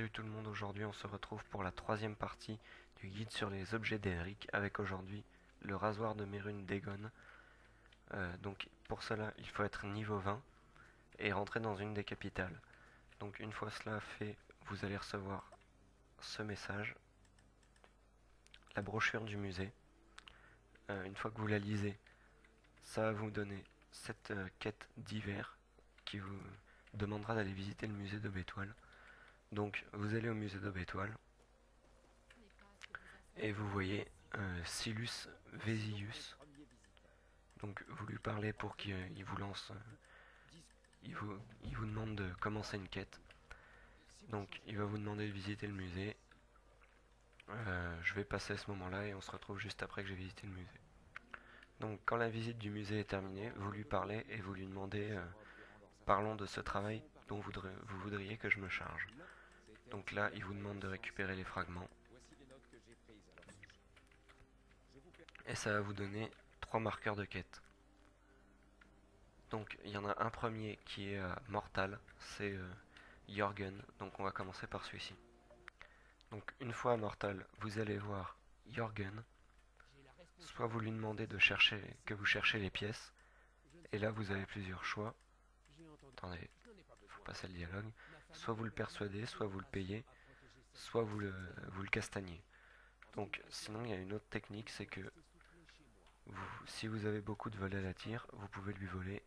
Salut tout le monde, aujourd'hui on se retrouve pour la troisième partie du guide sur les objets d'Elric avec aujourd'hui le rasoir de Mérune Dagon. Donc pour cela il faut être niveau 20 et rentrer dans une des capitales. Donc une fois cela fait, vous allez recevoir ce message, la brochure du musée. Une fois que vous la lisez, ça va vous donner cette quête d'hiver qui vous demandera d'aller visiter le musée d'Aubétoile. Donc vous allez au musée d'Aubétoile et vous voyez Silus Vesius. Donc vous lui parlez pour qu'il vous lance, il vous demande de commencer une quête. Donc il va vous demander de visiter le musée. Je vais passer à ce moment-là et on se retrouve juste après que j'ai visité le musée. Donc quand la visite du musée est terminée, vous lui parlez et vous lui demandez parlons de ce travail dont vous voudriez que je me charge. Donc là il vous demande de récupérer les fragments. Et ça va vous donner 3 marqueurs de quête. Donc il y en a un premier qui est mortal, c'est Jorgen, donc on va commencer par celui-ci. Donc une fois à mortal, vous allez voir Jorgen, soit vous lui demandez que vous cherchez les pièces, et là vous avez plusieurs choix. Attendez, faut passer le dialogue. Soit vous le persuadez, soit vous le payez, soit vous le castagnez. Donc sinon il y a une autre technique, c'est que si vous avez beaucoup de volets à la tire, vous pouvez lui voler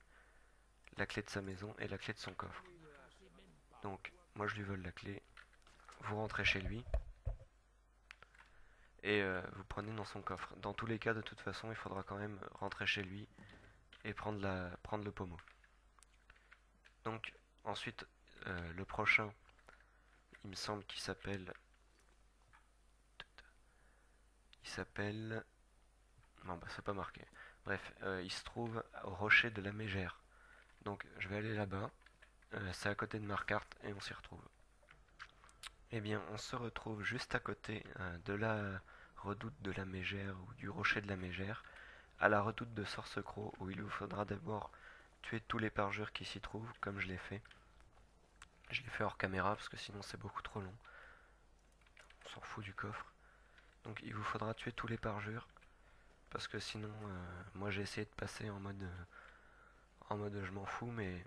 la clé de sa maison et la clé de son coffre. Donc moi je lui vole la clé, vous rentrez chez lui et vous prenez dans son coffre. Dans tous les cas de toute façon il faudra quand même rentrer chez lui et prendre le pommeau. Donc ensuite le prochain, il me semble qu'il s'appelle non bah c'est pas marqué. Bref, il se trouve au rocher de la Mégère. Donc je vais aller là-bas. C'est à côté de Marquardt et on s'y retrouve. Eh bien, on se retrouve juste à côté de la redoute de la Mégère ou du rocher de la Mégère, à la redoute de Sorcecroc, où il vous faudra d'abord tuer tous les parjures qui s'y trouvent, comme je l'ai fait. Je l'ai fait hors caméra parce que sinon c'est beaucoup trop long. On s'en fout du coffre. Donc il vous faudra tuer tous les parjures, parce que sinon, moi j'ai essayé de passer en mode je m'en fous, mais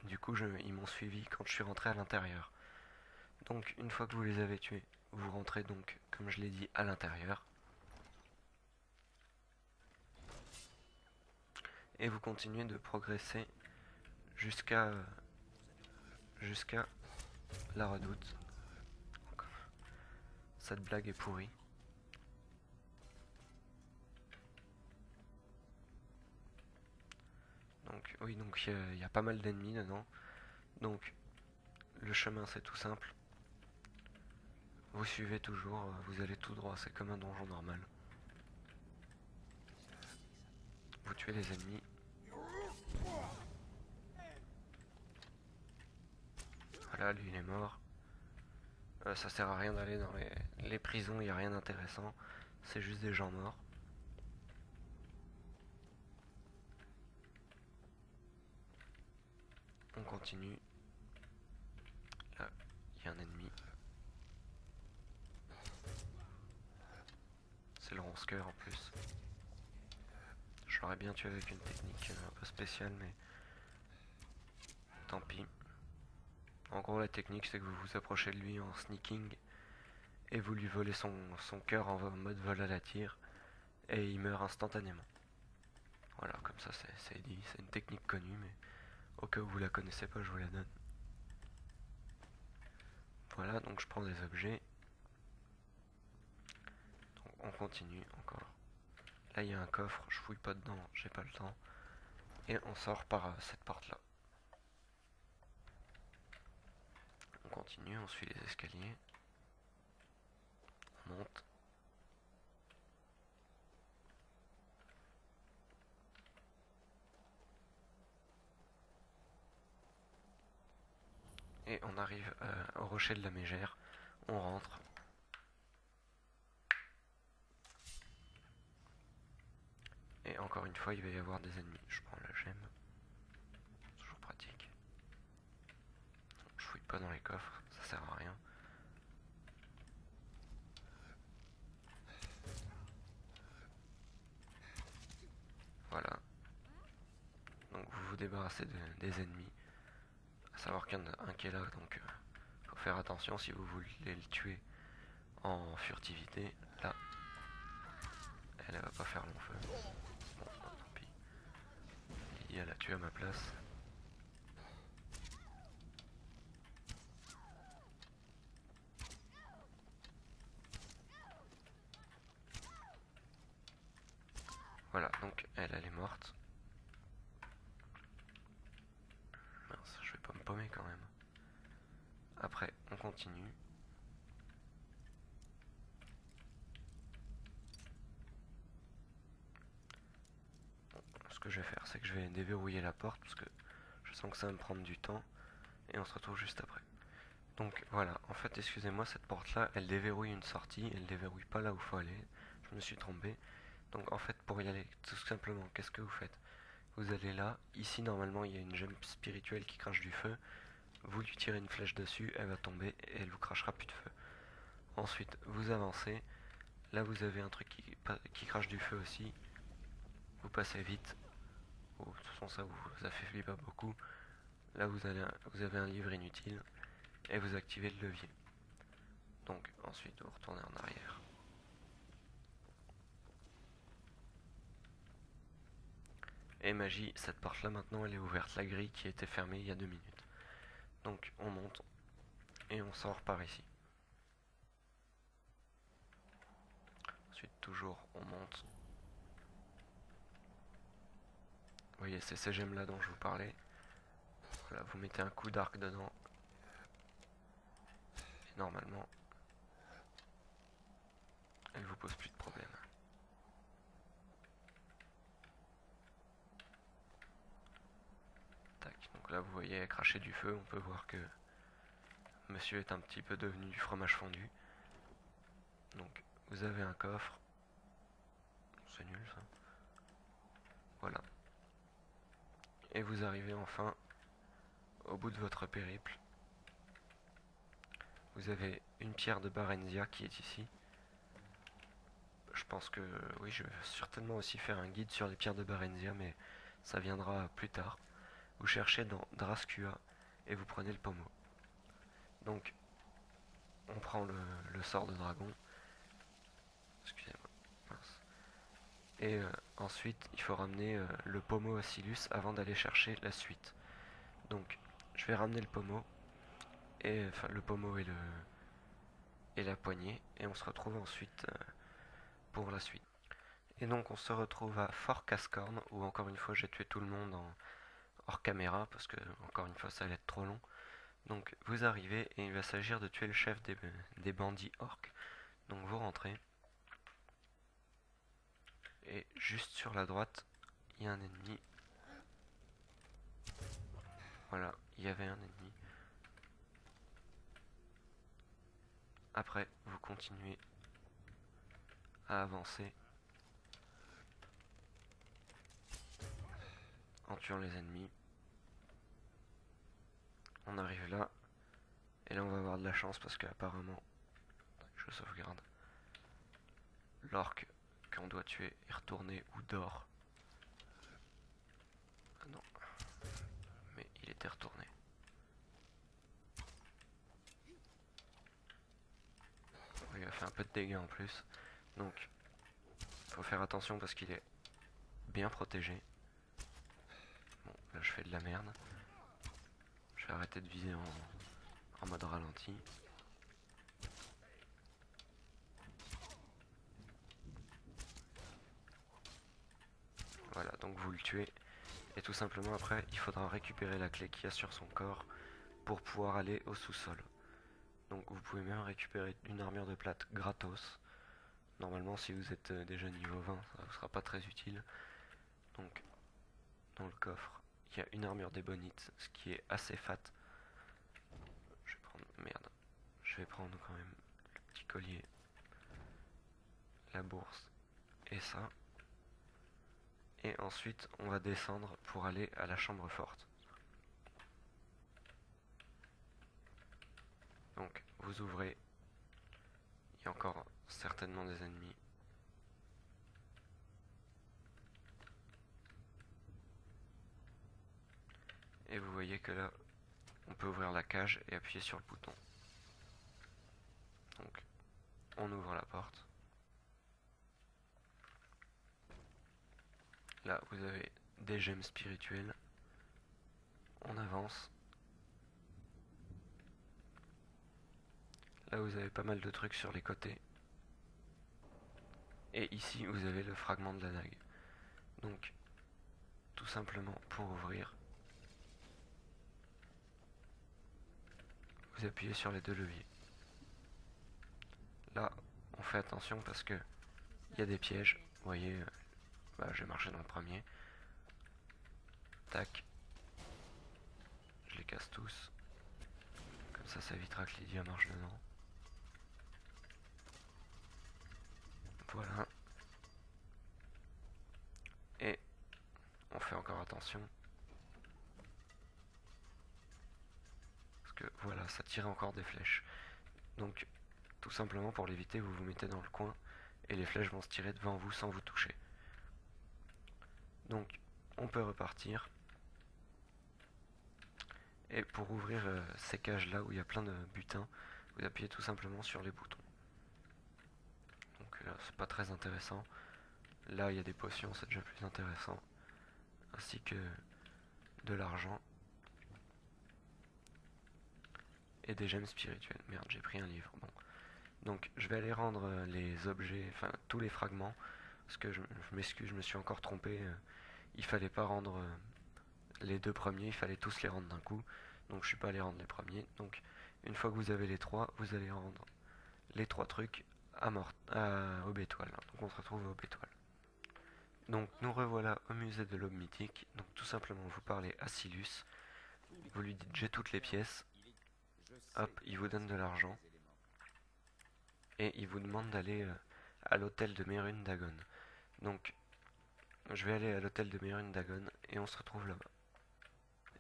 du coup ils m'ont suivi quand je suis rentré à l'intérieur. Donc une fois que vous les avez tués, vous rentrez donc, comme je l'ai dit, à l'intérieur. Et vous continuez de progresser jusqu'à la redoute. Cette blague est pourrie. Donc oui, donc il y a pas mal d'ennemis dedans. Donc le chemin c'est tout simple. Vous suivez toujours, vous allez tout droit, c'est comme un donjon normal. Vous tuez les ennemis. Voilà, lui il est mort. Ça sert à rien d'aller dans les prisons, il n'y a rien d'intéressant. C'est juste des gens morts. On continue. Là, il y a un ennemi. C'est le ronce-cœur en plus. Je l'aurais bien tué avec une technique un peu spéciale, mais tant pis. En gros, la technique, c'est que vous vous approchez de lui en sneaking et vous lui volez son cœur en mode vol à la tire et il meurt instantanément. Voilà, comme ça c'est dit, c'est une technique connue, mais au cas où vous la connaissez pas, je vous la donne. Voilà, donc je prends des objets. Donc on continue encore. Là, il y a un coffre, je fouille pas dedans, j'ai pas le temps. Et on sort par cette porte-là. On continue, on suit les escaliers. On monte. Et on arrive au rocher de la Mégère. On rentre. Et encore une fois, il va y avoir des ennemis. Je prends la gemme. Toujours pratique. Je fouille pas dans les coffres, ça sert à rien. débarrasser des ennemis. À savoir qu'il y en a un qui est là, donc faut faire attention si vous voulez le tuer en furtivité. Là, elle va pas faire long feu. Bon, tant pis. Il l'a tué à ma place. Voilà, donc elle est morte. Mince, je vais pas me paumer quand même. Après, on continue. Bon, ce que je vais faire, c'est que je vais déverrouiller la porte parce que je sens que ça va me prendre du temps. Et on se retrouve juste après. Donc voilà, en fait, excusez-moi, cette porte-là, elle déverrouille une sortie, elle déverrouille pas là où il faut aller. Je me suis trompé. Donc en fait, pour y aller, tout simplement, qu'est-ce que vous faites? Vous allez là, ici normalement il y a une gemme spirituelle qui crache du feu. Vous lui tirez une flèche dessus, elle va tomber et elle vous crachera plus de feu. Ensuite, vous avancez. Là, vous avez un truc qui crache du feu aussi. Vous passez vite. Oh, de toute façon, ça vous affaiblit pas beaucoup. Là, vous avez un livre inutile et vous activez le levier. Donc, ensuite, vous retournez en arrière. Et magie, cette porte-là maintenant, elle est ouverte. La grille qui était fermée il y a 2 minutes. Donc, on monte et on sort par ici. Ensuite, toujours, on monte. Vous voyez, c'est ces gemmes là dont je vous parlais. Voilà, vous mettez un coup d'arc dedans. Et normalement, elle vous pose plus de problème. Tac, donc là vous voyez cracher du feu, on peut voir que monsieur est un petit peu devenu du fromage fondu. Donc vous avez un coffre. C'est nul ça. Voilà. Et vous arrivez enfin au bout de votre périple. Vous avez une pierre de Barenzia qui est ici. Je pense que oui, je vais certainement aussi faire un guide sur les pierres de Barenzia, mais ça viendra plus tard. Vous cherchez dans Draskua et vous prenez le pommeau. Donc on prend le sort de dragon. Excusez-moi. Mince. Et ensuite, il faut ramener le pommeau à Silus avant d'aller chercher la suite. Donc, je vais ramener le pommeau, et enfin le pommeau et la poignée, et on se retrouve ensuite pour la suite. Et donc, on se retrouve à Fort Cascorn, où encore une fois, j'ai tué tout le monde hors caméra, parce que encore une fois, ça allait être trop long. Donc, vous arrivez, et il va s'agir de tuer le chef des bandits orques. Donc, vous rentrez. Et juste sur la droite, il y a un ennemi. Voilà, il y avait un ennemi. Après, vous continuez à avancer en tuant les ennemis. On arrive là. Et là, on va avoir de la chance parce qu'apparemment, je sauvegarde. L'orque qu'on doit tuer est retourné ou dort. Ah non. Mais il était retourné. Il a fait un peu de dégâts en plus. Donc, faut faire attention parce qu'il est bien protégé. Bon, là je fais de la merde. Je vais arrêter de viser en mode ralenti. Voilà, donc vous le tuez. Et tout simplement après, il faudra récupérer la clé qu'il y a sur son corps pour pouvoir aller au sous-sol. Donc vous pouvez même récupérer une armure de plate gratos. Normalement, si vous êtes déjà niveau 20, ça ne vous sera pas très utile. Donc, dans le coffre, il y a une armure d'ébonite, ce qui est assez fat. Je vais prendre... Merde. Je vais prendre quand même le petit collier, la bourse et ça. Et ensuite, on va descendre pour aller à la chambre forte. Donc, vous ouvrez. Il y a encore certainement des ennemis. Et vous voyez que là, on peut ouvrir la cage et appuyer sur le bouton. Donc, on ouvre la porte. Là, vous avez des gemmes spirituelles. On avance. Là, vous avez pas mal de trucs sur les côtés. Et ici, vous avez le fragment de la dague. Donc, tout simplement, pour ouvrir, vous appuyez sur les deux leviers. Là, on fait attention parce que il y a des pièges. Vous voyez, j'ai marché dans le premier. Tac. Je les casse tous. Comme ça évitera que Lydia marche dedans. Voilà. Et on fait encore attention. Parce que voilà, ça tire encore des flèches. Donc, tout simplement pour l'éviter, vous vous mettez dans le coin et les flèches vont se tirer devant vous sans vous toucher. Donc, on peut repartir. Et pour ouvrir ces cages là où il y a plein de butins, vous appuyez tout simplement sur les boutons. Donc là, c'est pas très intéressant. Là, il y a des potions, c'est déjà plus intéressant. Ainsi que de l'argent. Et des gemmes spirituelles. Merde, j'ai pris un livre. Bon. Donc, je vais aller rendre les objets, enfin tous les fragments. Parce que je m'excuse, je me suis encore trompé. Il fallait pas rendre les deux premiers, il fallait tous les rendre d'un coup. Donc, je suis pas allé rendre les premiers. Donc, une fois que vous avez les trois, vous allez rendre les trois trucs à Aube Étoile. Donc, on se retrouve à Aube Étoile. Donc nous revoilà au musée de l'Aube mythique. Donc tout simplement vous parlez à Silus, vous lui dites j'ai toutes les pièces, hop, il vous donne de l'argent, et il vous demande d'aller à l'hôtel de Mérune Dagon. Donc je vais aller à l'hôtel de Mérune Dagon et on se retrouve là-bas.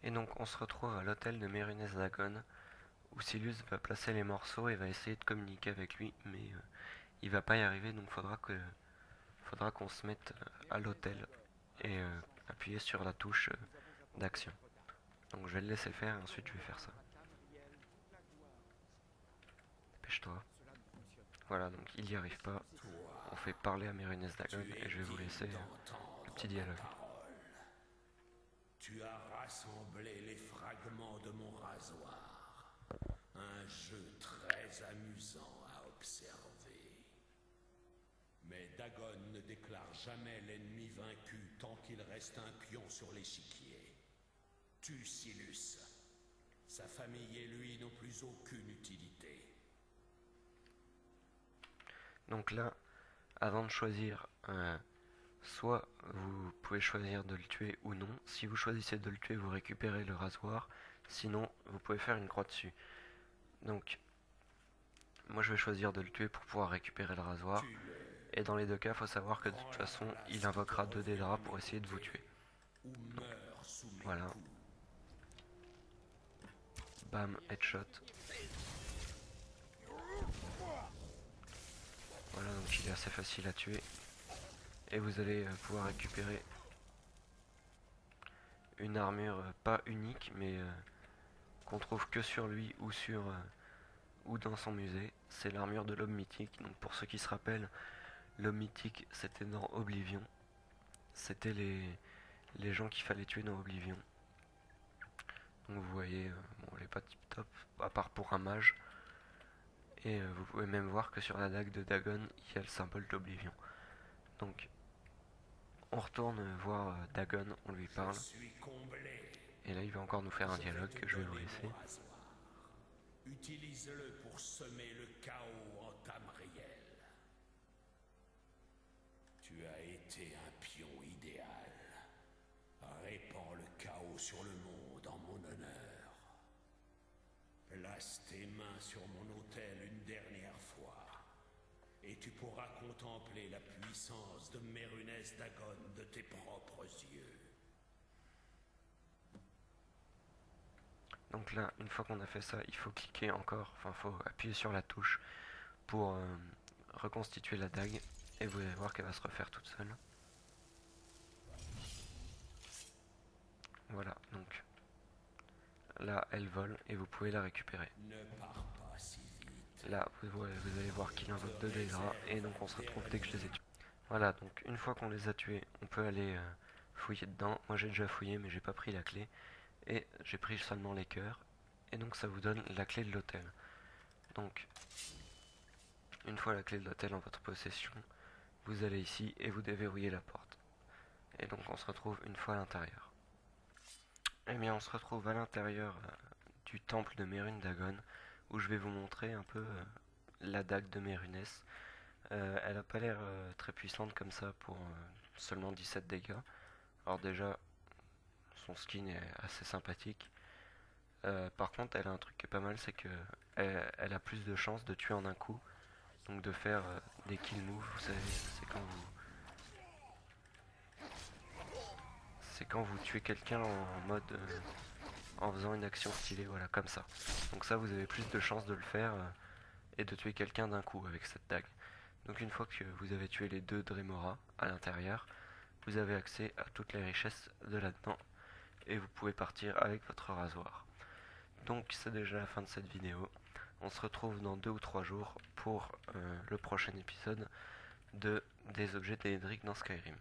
Et donc on se retrouve à l'hôtel de Mérune Dagon, où Silus va placer les morceaux et va essayer de communiquer avec lui, mais il va pas y arriver, donc faudra qu'on se mette à l'hôtel et appuyer sur la touche d'action. Donc je vais le laisser faire et ensuite je vais faire ça. Dépêche-toi. Voilà, donc il n'y arrive pas. On fait parler à Mérunès Dagon et je vais vous laisser le petit dialogue. Tu as rassemblé les fragments de mon rasoir. Un jeu très amusant à observer. Mais Dagon ne déclare jamais l'ennemi vaincu tant qu'il reste un pion sur l'échiquier. Tue Silus. Sa famille et lui n'ont plus aucune utilité. Donc là, avant de choisir, soit vous pouvez choisir de le tuer ou non. Si vous choisissez de le tuer, vous récupérez le rasoir. Sinon, vous pouvez faire une croix dessus. Donc, moi je vais choisir de le tuer pour pouvoir récupérer le rasoir. Et dans les deux cas, il faut savoir que de toute façon, il invoquera 2 dés de rat pour essayer de vous tuer. Donc, voilà. Bam, headshot. Voilà, donc il est assez facile à tuer. Et vous allez pouvoir récupérer une armure pas unique, mais qu'on trouve que sur lui ou dans son musée. C'est l'armure de l'Homme mythique. Donc pour ceux qui se rappellent, l'Homme mythique c'était dans Oblivion. C'était les gens qu'il fallait tuer dans Oblivion. Donc vous voyez, bon, elle est pas tip top, à part pour un mage. Et vous pouvez même voir que sur la dague de Dagon, il y a le symbole d'Oblivion. Donc, on retourne voir Dagon, on lui parle. Et là, il va encore nous faire un dialogue que je vais vous laisser. Utilise-le pour semer le chaos en Tamriel. Tu as été un pion idéal. Répands le chaos sur le monde en mon honneur. Place tes mains sur mon autel une dernière fois, et tu pourras contempler la puissance de Mérunès Dagon de tes propres yeux. Donc là, une fois qu'on a fait ça, il faut cliquer encore, enfin il faut appuyer sur la touche pour reconstituer la dague. Et vous allez voir qu'elle va se refaire toute seule. Voilà, donc là elle vole et vous pouvez la récupérer. Ne pars pas si vite. Là vous allez voir qu'il invoque 2 Daedra et donc on se retrouve dès que je les ai tués. Voilà, donc une fois qu'on les a tués, on peut aller fouiller dedans. Moi j'ai déjà fouillé mais j'ai pas pris la clé. Et j'ai pris seulement les cœurs. Et donc ça vous donne la clé de l'hôtel. Donc une fois la clé de l'hôtel en votre possession, vous allez ici et vous déverrouillez la porte. Et donc on se retrouve une fois à l'intérieur. Et bien on se retrouve à l'intérieur du temple de Mérune Dagon, où je vais vous montrer un peu la dague de Mérunès. Elle a pas l'air très puissante comme ça pour seulement 17 dégâts. Alors déjà, son skin est assez sympathique. Par contre, elle a un truc qui est pas mal, c'est que elle a plus de chances de tuer en un coup. Donc de faire des kill moves, vous savez, c'est quand vous tuez quelqu'un en mode en faisant une action stylée, voilà, comme ça. Donc ça, vous avez plus de chances de le faire et de tuer quelqu'un d'un coup avec cette dague. Donc une fois que vous avez tué les 2 Dremora à l'intérieur, vous avez accès à toutes les richesses de là-dedans et vous pouvez partir avec votre rasoir. Donc c'est déjà la fin de cette vidéo. On se retrouve dans 2 ou 3 jours pour le prochain épisode des objets télédriques dans Skyrim.